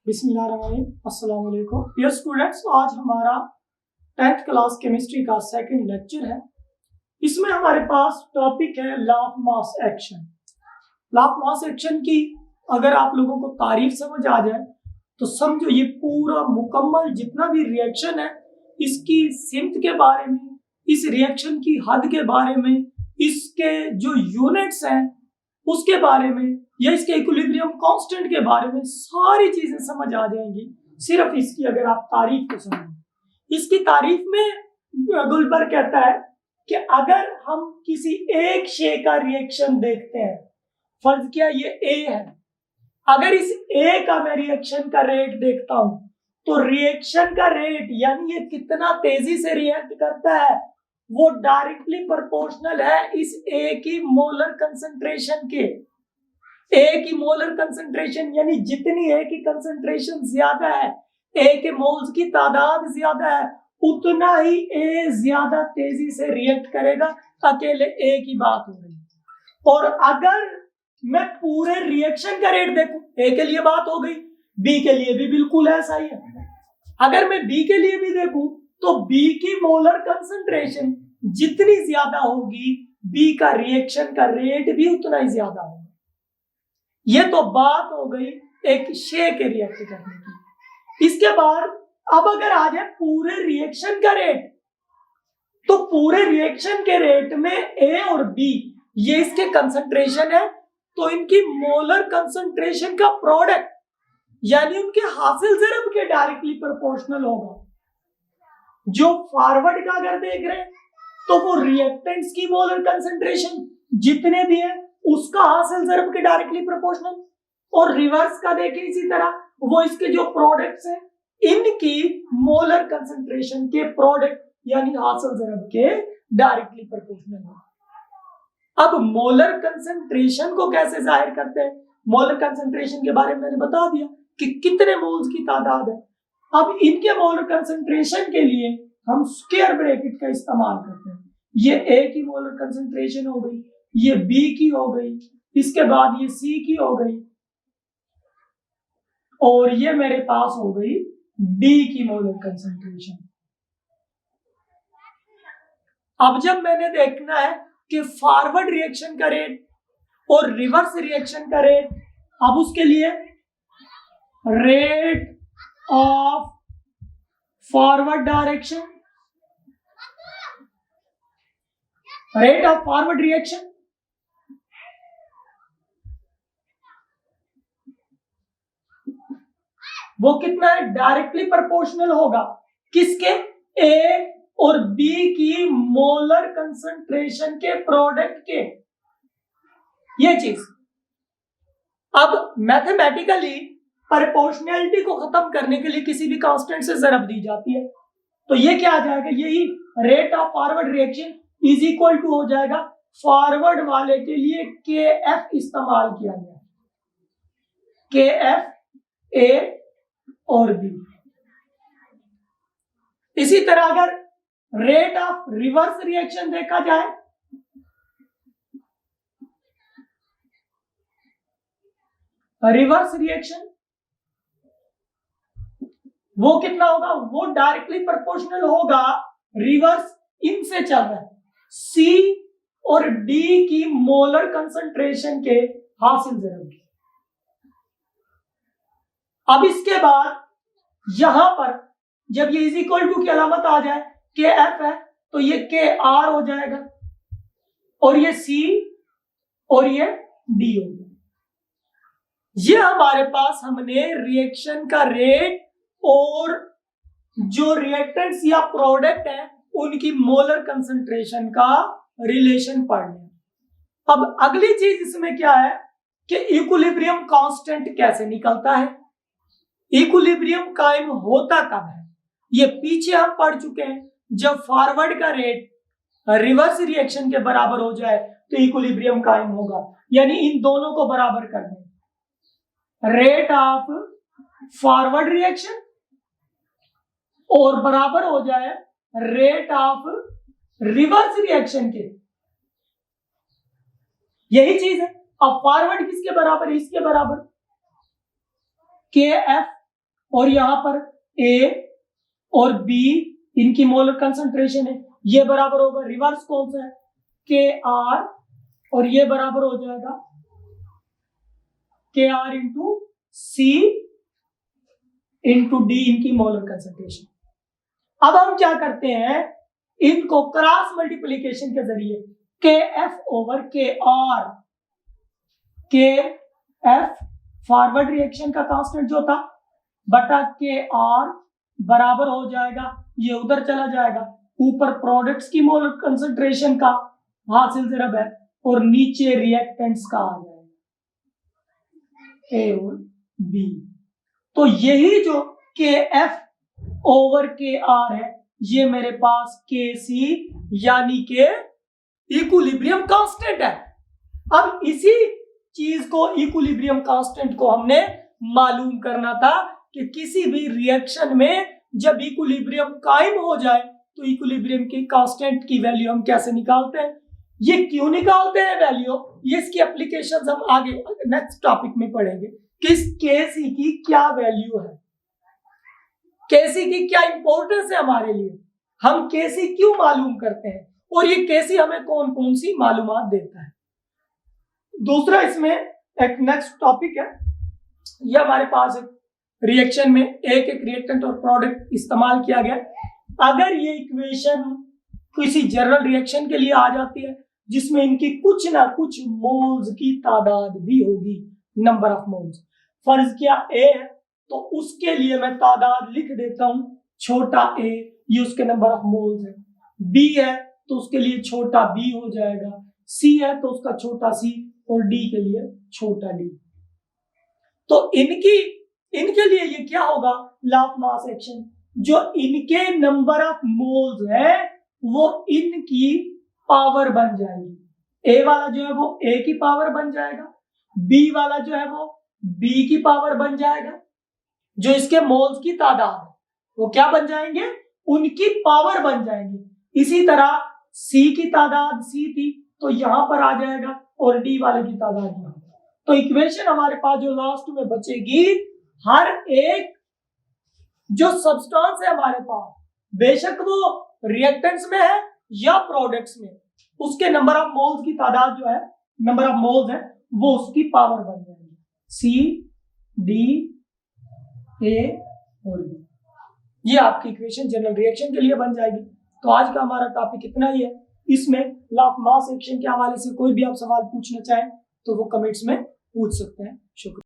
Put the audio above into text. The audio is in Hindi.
बिस्मिल्लाहिर्रहमानिर्रहीम, अस्सलाम वालेकुम। डियर स्टूडेंट्स, आज हमारा 10th क्लास केमिस्ट्री का सेकंड लेक्चर है। इसमें हमारे पास टॉपिक है law of mass action. Law of mass action की अगर आप लोगों को तारीफ समझ आ जाए तो समझो ये पूरा मुकम्मल जितना भी रिएक्शन है इसकी सिमत के बारे में, इस रिएक्शन की हद के बारे में, इसके जो यूनिट्स हैं उसके बारे में या इसके इक्विलिब्रियम कांस्टेंट के बारे में सारी चीजें समझ आ जाएंगी सिर्फ इसकी अगर आप तारीफ को समझें। इसकी तारीफ में गुलबर कहता है कि अगर हम किसी एक शे का रिएक्शन देखते हैं, फर्ज किया ये ए है, अगर इस ए का मैं रिएक्शन का रेट देखता हूं तो रिएक्शन का रेट यानी ये कितना तेजी से रिएक्ट करता है वो डायरेक्टली प्रोपोर्शनल है इस ए की मोलर कंसंट्रेशन के। ए की मोलर कंसंट्रेशन यानी जितनी ए की कंसंट्रेशन ज्यादा है, ए के मोल्स की तादाद ज्यादा है, उतना ही ए ज्यादा तेजी से रिएक्ट करेगा। अकेले ए की बात हो रही है। और अगर मैं पूरे रिएक्शन का रेट देखूं, ए के लिए बात हो गई, बी के लिए भी बिल्कुल ऐसा ही है। अगर मैं बी के लिए भी देखूं तो बी की मोलर कंसंट्रेशन जितनी ज्यादा होगी बी का रिएक्शन का रेट भी उतना ही ज्यादा होगा। ये तो बात हो गई एक शे के रिएक्ट करने की। इसके बाद अब अगर आ जाए पूरे रिएक्शन का रेट, तो पूरे रिएक्शन के रेट में ए और बी ये इसके कंसंट्रेशन है, तो इनकी मोलर कंसंट्रेशन का प्रोडक्ट यानी उनके हासिल ज़रब के डायरेक्टली प्रोपोर्शनल होगा। जो फॉरवर्ड का अगर देख रहे हैं तो वो रिएक्टेंट्स की मोलर कंसंट्रेशन जितने भी है उसका हासिल ज़रब के डायरेक्टली प्रोपोर्शनल, और रिवर्स का देखें इसी तरह वो इसके जो प्रोडक्ट्स हैं इनकी मोलर कंसंट्रेशन के प्रोडक्ट यानी हासिल ज़रब के डायरेक्टली प्रोपोर्शनल है। अब मोलर कंसंट्रेशन को कैसे जाहिर करते हैं? मोलर कंसंट्रेशन के बारे में मैंने बता दिया कि कितने मोल्स की तादाद है। अब इनके मोलर कंसंट्रेशन के लिए हम स्क्वायर ब्रैकेट का इस्तेमाल करते हैं। ये ए की मोलर कंसंट्रेशन हो गई, ये बी की हो गई, इसके बाद ये सी की हो गई, और ये मेरे पास हो गई डी की मोलर कंसंट्रेशन। अब जब मैंने देखना है कि फॉरवर्ड रिएक्शन का रेट और रिवर्स रिएक्शन का रेट, अब उसके लिए rate of forward direction, rate of forward reaction वो कितना है? डायरेक्टली प्रोपोर्शनल होगा किसके? ए और बी की मोलर कंसंट्रेशन के प्रोडक्ट के। ये चीज अब मैथमेटिकली प्रोपोर्शनैलिटी को खत्म करने के लिए किसी भी कांस्टेंट से ज़रब दी जाती है, तो ये क्या आ जाएगा? यही rate of forward reaction is equal to हो जाएगा फॉरवर्ड वाले के लिए के एफ इस्तेमाल किया गया, के एफ ए और बी। इसी तरह अगर रेट ऑफ रिवर्स रिएक्शन देखा जाए, रिवर्स रिएक्शन वो कितना होगा? वो डायरेक्टली प्रोपोर्शनल होगा, रिवर्स इनसे चल रहा है, सी और डी की मोलर कंसंट्रेशन के हासिल ज़रब की। अब इसके बाद यहां पर जब ये इज इक्वल टू की अलामत आ जाए, के एफ है तो ये के आर हो जाएगा, और ये सी और ये डी होगा। ये हमारे पास हमने रिएक्शन का रेट और जो रिएक्टेंट्स या प्रोडक्ट है उनकी मोलर कंसंट्रेशन का रिलेशन पढ़ लिया। अब अगली चीज इसमें क्या है कि इक्विलिब्रियम कांस्टेंट कैसे निकलता है, इक्विलिब्रियम कायम होता कब है, ये पीछे हम पढ़ चुके हैं। जब फॉरवर्ड का रेट रिवर्स रिएक्शन के बराबर हो जाए तो इक्विलिब्रियम कायम होगा, यानी इन दोनों को बराबर कर दें, रेट ऑफ फॉरवर्ड रिएक्शन और बराबर हो जाए रेट ऑफ रिवर्स रिएक्शन के। यही चीज है। अब फॉरवर्ड किसके बराबर है? इसके बराबर, के एफ और यहाँ पर A और B इनकी मोलर कंसंट्रेशन है, ये बराबर होगा, रिवर्स कौन सा है, KR, और ये बराबर हो जाएगा KR into C into D, इनकी मोलर कंसंट्रेशन। अब हम क्या करते हैं, इनको क्रॉस मल्टीप्लीकेशन के जरिए KF over KR, KF forward reaction का कांस्टेंट जो था बटा KR बराबर हो जाएगा, ये उधर चला जाएगा, ऊपर प्रोडक्ट्स की मोलर कंसंट्रेशन का हासिल ज़रब है और नीचे रिएक्टेंट्स का आ जाएगा A और B। तो यही जो KF ओवर KR है, ये मेरे पास KC यानी के इक्विलिब्रियम कांस्टेंट है। अब इसी चीज को, इक्विलिब्रियम कांस्टेंट को हमने मालूम करना था कि किसी भी रिएक्शन में जब इक्विलिब्रियम कायम हो जाए तो इक्विलिब्रियम की कांस्टेंट की वैल्यू हम कैसे निकालते हैं, ये क्यों निकालते हैं वैल्यू, ये इसकी एप्लीकेशंस हम आगे नेक्स्ट टॉपिक में पढ़ेंगे कि इस KC की क्या वैल्यू है, KC की क्या इंपॉर्टेंस है हमारे लिए, हम KC क्यों मालूम करते हैं और ये KC हमें कौन कौन सी मालूमात देता है। दूसरा इसमें एक नेक्स्ट टॉपिक है, ये हमारे पास एक रिएक्शन में एक रिएक्टेंट और प्रोडक्ट इस्तेमाल किया गया। अगर ये इक्वेशन किसी जनरल रिएक्शन के लिए आ जाती है जिसमें इनकी कुछ ना कुछ मोल्स की तादाद भी होगी, नंबर ऑफ मोल्स, फर्ज किया A है तो उसके लिए मैं तादाद लिख देता हूं छोटा a, ये उसके नंबर ऑफ मोल्स है, B है तो उसके लिए छोटा b हो जाएगा, C है तो उसका छोटा c, और D के लिए छोटा d। तो इनके लिए ये क्या होगा, लॉ ऑफ मास एक्शन, जो इनके नंबर ऑफ मोल्स है वो इनकी पावर बन जाएगी, A वाला जो है वो A की पावर बन जाएगा, B वाला जो है वो B की पावर बन जाएगा, जो इसके मोल्स की तादाद है वो क्या बन जाएंगे, उनकी पावर बन जाएंगे। इसी तरह C की तादाद C थी तो यहां पर आ जाएगा और D वाले की तादाद यहां। तो इक्वेशन हमारे पास जो लास्ट में बचेगी, हर एक जो सब्सटेंस है हमारे पास, बेशक वो रिएक्टेंट्स में है या प्रोडक्ट्स में, उसके नंबर ऑफ मोल्स की तादाद जो है, नंबर ऑफ मोल्स है, वो उसकी पावर बन जाएगी, C, D, A और B। ये आपकी इक्वेशन जनरल रिएक्शन के लिए बन जाएगी। तो आज का हमारा टॉपिक इतना ही है। इसमें लॉ ऑफ मास एक्शन के हवाले से कोई भी आप सवाल पूछना चाहें तो वो कमेंट्स में पूछ सकते हैं। शुक्रिया।